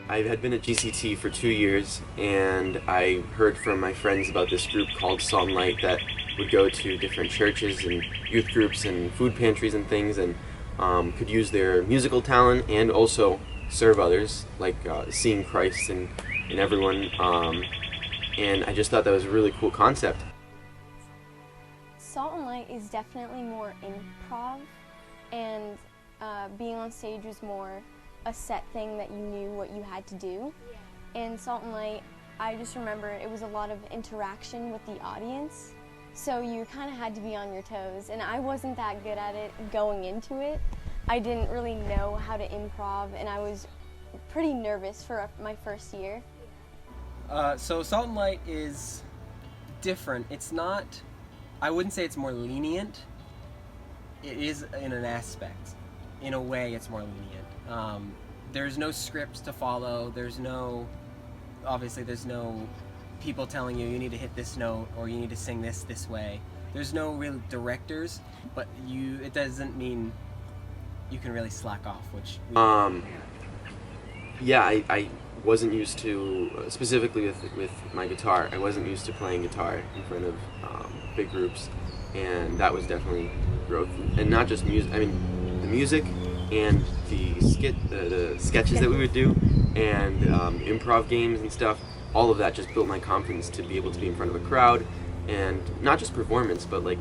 I had been at GCT for 2 years, and I heard from my friends about this group called Salt+Light that would go to different churches and youth groups and food pantries and things, and could use their musical talent and also serve others, like seeing Christ in everyone. And I just thought that was a really cool concept. Salt+Light is definitely more improv, and being on stage was more a set thing that you knew what you had to do. And Salt+Light, I just remember it was a lot of interaction with the audience, so you kind of had to be on your toes, and I wasn't that good at it going into it. I didn't really know how to improv, and I was pretty nervous for my first year. So Salt+Light is different. It's not, I wouldn't say it's more lenient. It is in an aspect. In a way, it's more lenient. There's no scripts to follow. Obviously there's no people telling you need to hit this note or you need to sing this way. There's no real directors, but it doesn't mean you can really slack off, which yeah, I wasn't used to, specifically with my guitar, I wasn't used to playing guitar in front of big groups, and that was definitely growth. And not just music, I mean the music and the sketches that we would do, and improv games and stuff, all of that just built my confidence to be able to be in front of a crowd, and not just performance, but like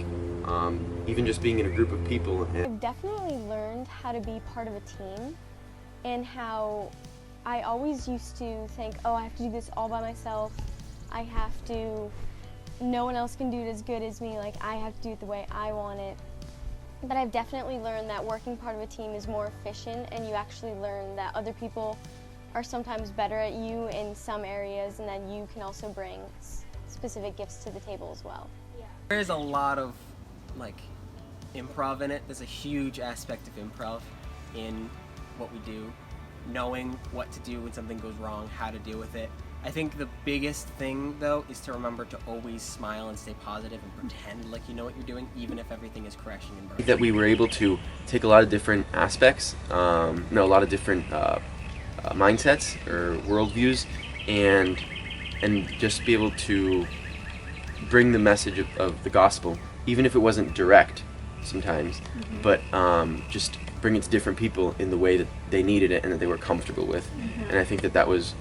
even just being in a group of people. I've definitely learned how to be part of a team, and how I always used to think, oh, I have to do this all by myself. No one else can do it as good as me, like I have to do it the way I want it. But I've definitely learned that working part of a team is more efficient, and you actually learn that other people are sometimes better at you in some areas, and that you can also bring specific gifts to the table as well. Yeah. There's a lot of like improv in it. There's a huge aspect of improv in what we do. Knowing what to do when something goes wrong, how to deal with it. I think the biggest thing, though, is to remember to always smile and stay positive and pretend like you know what you're doing, even if everything is crashing and burning. That we were able to take a lot of different aspects, a lot of different mindsets or worldviews, and just be able to bring the message of the gospel, even if it wasn't direct sometimes, but just bring it to different people in the way that they needed it and that they were comfortable with. And I think that was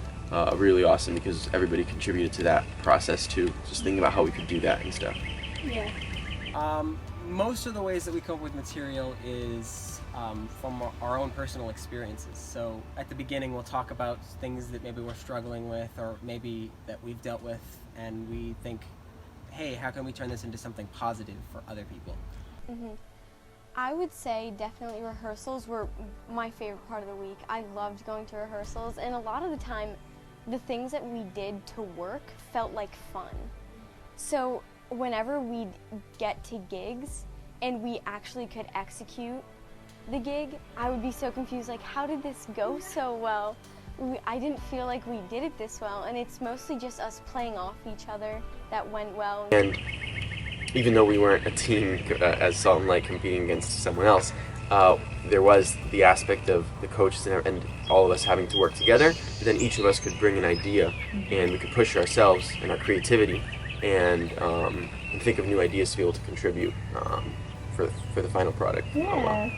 really awesome, because everybody contributed to that process too, just thinking about how we could do that and stuff. Yeah. Most of the ways that we come up with material is from our own personal experiences. So at the beginning we'll talk about things that maybe we're struggling with, or maybe that we've dealt with, and we think, hey, how can we turn this into something positive for other people? I would say definitely rehearsals were my favorite part of the week. I loved going to rehearsals, and a lot of the time the things that we did to work felt like fun. So whenever we'd get to gigs and we actually could execute the gig, I would be so confused, like, how did this go so well? I didn't feel like we did it this well, and it's mostly just us playing off each other that went well. And even though we weren't a team as Salt+Light competing against someone else, there was the aspect of the coaches and all of us having to work together. But then each of us could bring an idea, and we could push ourselves and our creativity, and think of new ideas to be able to contribute for the final product. Yeah.